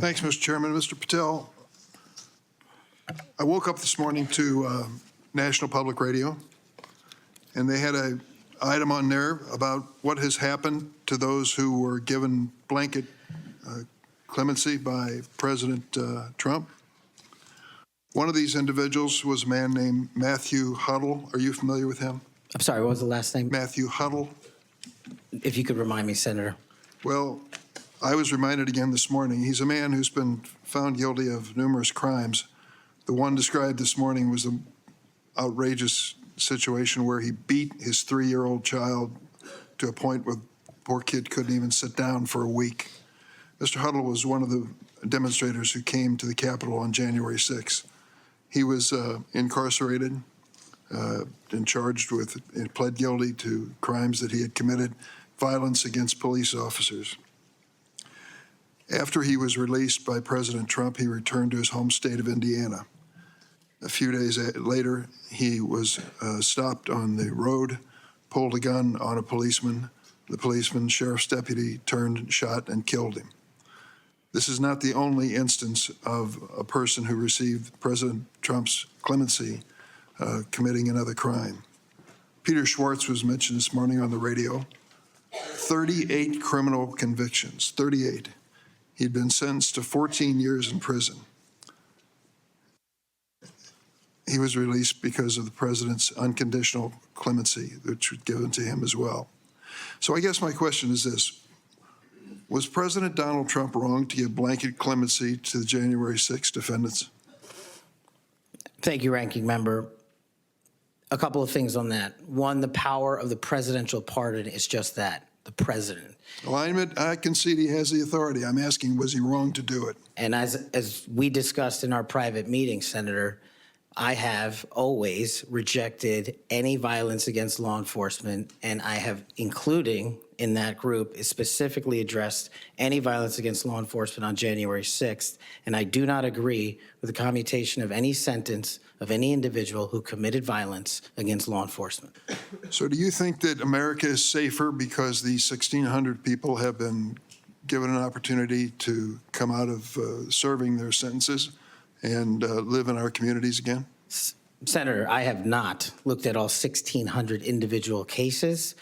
Thanks, Mr. Chairman. Mr. Patel, I woke up this morning to National Public Radio, and they had an item on there about what has happened to those who were given blanket clemency by President Trump. One of these individuals was a man named Matthew Huddle. Are you familiar with him? I'm sorry, what was the last name? Matthew Huddle. If you could remind me, Senator. Well, I was reminded again this morning. He's a man who's been found guilty of numerous crimes. The one described this morning was an outrageous situation where he beat his 3-year-old child to a point where the poor kid couldn't even sit down for a week. Mr. Huddle was one of the demonstrators who came to the Capitol on January 6th. He was incarcerated and charged with and pled guilty to crimes that he had committed, violence against police officers. After he was released by President Trump, he returned to his home state of Indiana. A few days later, he was stopped on the road, pulled a gun on a policeman. The policeman, sheriff's deputy, turned, shot, and killed him. This is not the only instance of a person who received President Trump's clemency committing another crime. Peter Schwartz was mentioned this morning on the radio. 38 criminal convictions, 38. He'd been sentenced to 14 years in prison. He was released because of the president's unconditional clemency, which was given to him as well. So I guess my question is this. Was President Donald Trump wrong to give blanket clemency to the January 6 defendants? Thank you, Ranking Member. A couple of things on that. One, the power of the presidential pardon is just that, the president. Alignment, I concede he has the authority. I'm asking, was he wrong to do it? And as we discussed in our private meeting, Senator, I have always rejected any violence against law enforcement, and I have, including in that group, is specifically addressed any violence against law enforcement on January 6th, and I do not agree with the commutation of any sentence of any individual who committed violence against law enforcement. So do you think that America is safer because these 1,600 people have been given an opportunity to come out of serving their sentences and live in our communities again? Senator, I have not looked at all 1,600 individual cases.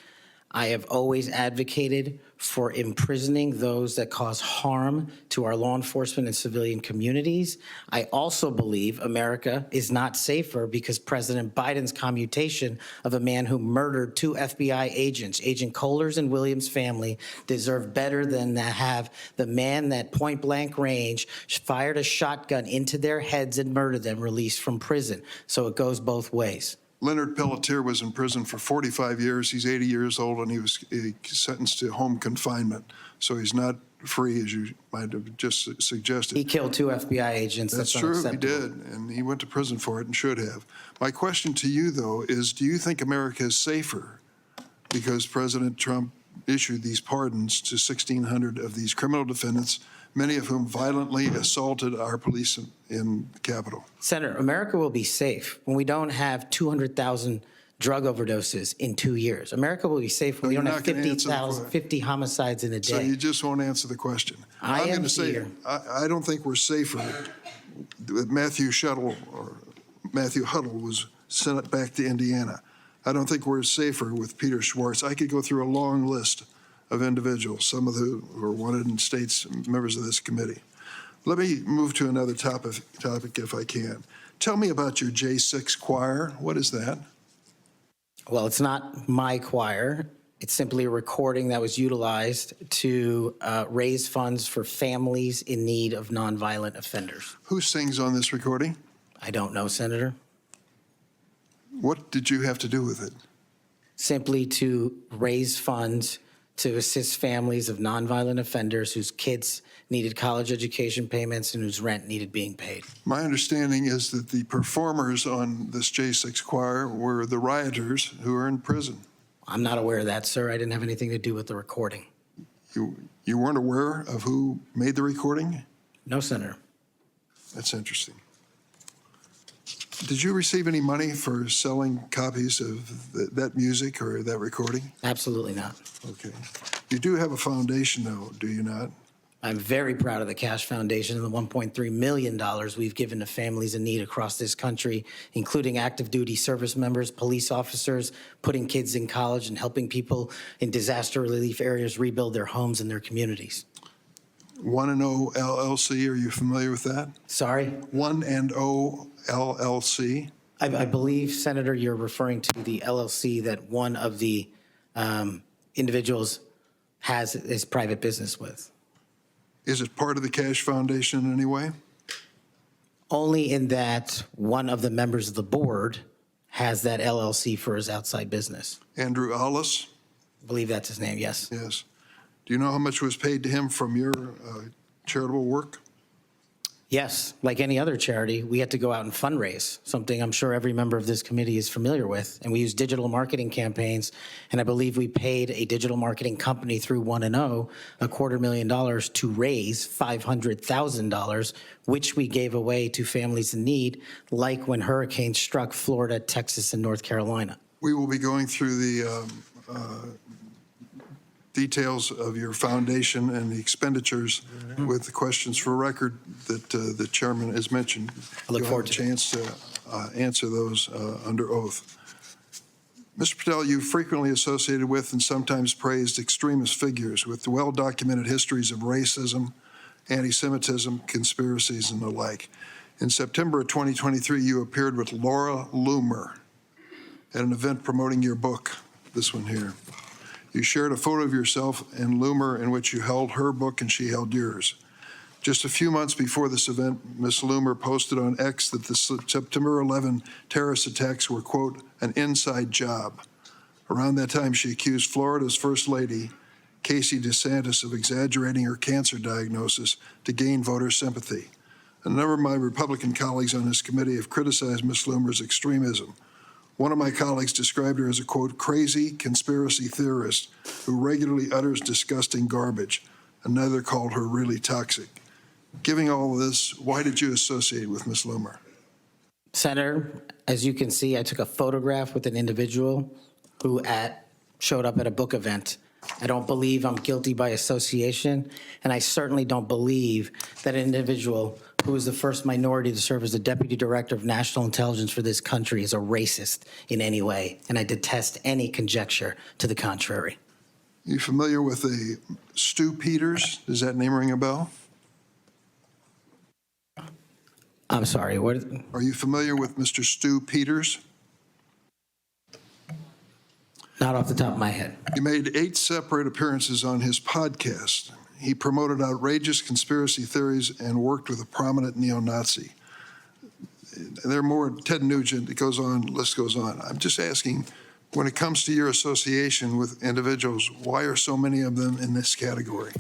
I have always advocated for imprisoning those that cause harm to our law enforcement and civilian communities. I also believe America is not safer because President Biden's commutation of a man who murdered 2 FBI agents, Agent Kohlers and Williams' family, deserve better than to have the man that point blank range fired a shotgun into their heads and murdered them released from prison. So it goes both ways. Leonard Pelletier was in prison for 45 years. He's 80 years old, and he was sentenced to home confinement. So he's not free, as you might have just suggested. He killed 2 FBI agents. That's true, he did, and he went to prison for it and should have. My question to you, though, is do you think America is safer because President Trump issued these pardons to 1,600 of these criminal defendants, many of whom violently assaulted our police in the Capitol? Senator, America will be safe when we don't have 200,000 drug overdoses in 2 years. America will be safe when we don't have 50 homicides in a day. So you just won't answer the question. I'm going to say, I don't think we're safer. Matthew Huddle was sent back to Indiana. I don't think we're safer with Peter Schwartz. I could go through a long list of individuals, some of who are wanted in states, members of this committee. Let me move to another topic if I can. Tell me about your J6 choir. What is that? Well, it's not my choir. It's simply a recording that was utilized to raise funds for families in need of nonviolent offenders. Who sings on this recording? I don't know, Senator. What did you have to do with it? Simply to raise funds to assist families of nonviolent offenders whose kids needed college education payments and whose rent needed being paid. My understanding is that the performers on this J6 choir were the rioters who are in prison. I'm not aware of that, sir. I didn't have anything to do with the recording. You weren't aware of who made the recording? No, Senator. That's interesting. Did you receive any money for selling copies of that music or that recording? Absolutely not. Okay. You do have a foundation, though, do you not? I'm very proud of the Cash Foundation and the $1.3 million we've given to families in need across this country, including active duty service members, police officers, putting kids in college, and helping people in disaster relief areas rebuild their homes and their communities. 1&0 LLC, are you familiar with that? Sorry? 1&0 LLC? I believe, Senator, you're referring to the LLC that one of the individuals has his private business with. Is it part of the Cash Foundation in any way? Only in that one of the members of the board has that LLC for his outside business. Andrew Alice? I believe that's his name, yes. Yes. Do you know how much was paid to him from your charitable work? Yes, like any other charity, we had to go out and fundraise, something I'm sure every member of this committee is familiar with. And we used digital marketing campaigns, and I believe we paid a digital marketing company through 1&0 $250,000 to raise $500,000, which we gave away to families in need, like when hurricanes struck Florida, Texas, and North Carolina. We will be going through the details of your foundation and the expenditures with the questions for record that the chairman has mentioned. I look forward to it. You'll have a chance to answer those under oath. Mr. Patel, you frequently associated with and sometimes praised extremist figures with well-documented histories of racism, anti-Semitism, conspiracies, and the like. In September of 2023, you appeared with Laura Loomer at an event promoting your book, this one here. You shared a photo of yourself and Loomer in which you held her book and she held yours. Just a few months before this event, Ms. Loomer posted on X that the September 11 terrorist attacks were, quote, an inside job. Around that time, she accused Florida's First Lady, Casey DeSantis, of exaggerating her cancer diagnosis to gain voter sympathy. A number of my Republican colleagues on this committee have criticized Ms. Loomer's extremism. One of my colleagues described her as a, quote, crazy conspiracy theorist who regularly utters disgusting garbage. Another called her really toxic. Given all of this, why did you associate with Ms. Loomer? Senator, as you can see, I took a photograph with an individual who showed up at a book event. I don't believe I'm guilty by association, and I certainly don't believe that an individual who was the first minority to serve as the Deputy Director of National Intelligence for this country is a racist in any way, and I detest any conjecture to the contrary. You familiar with a Stu Peters? Does that name ring a bell? I'm sorry, what? Are you familiar with Mr. Stu Peters? Not off the top of my head. You made 8 separate appearances on his podcast. He promoted outrageous conspiracy theories and worked with a prominent neo-Nazi. There are more, Ted Nugent, it goes on, list goes on. I'm just asking, when it comes to your association with individuals, why are so many of them in this category?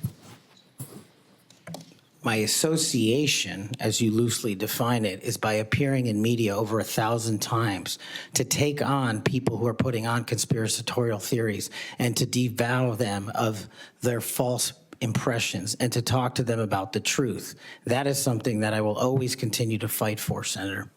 My association, as you loosely define it, is by appearing in media over 1,000 times to take on people who are putting on conspiratorial theories and to devour them of their false impressions and to talk to them about the truth. That is something that I will always continue to fight for, Senator.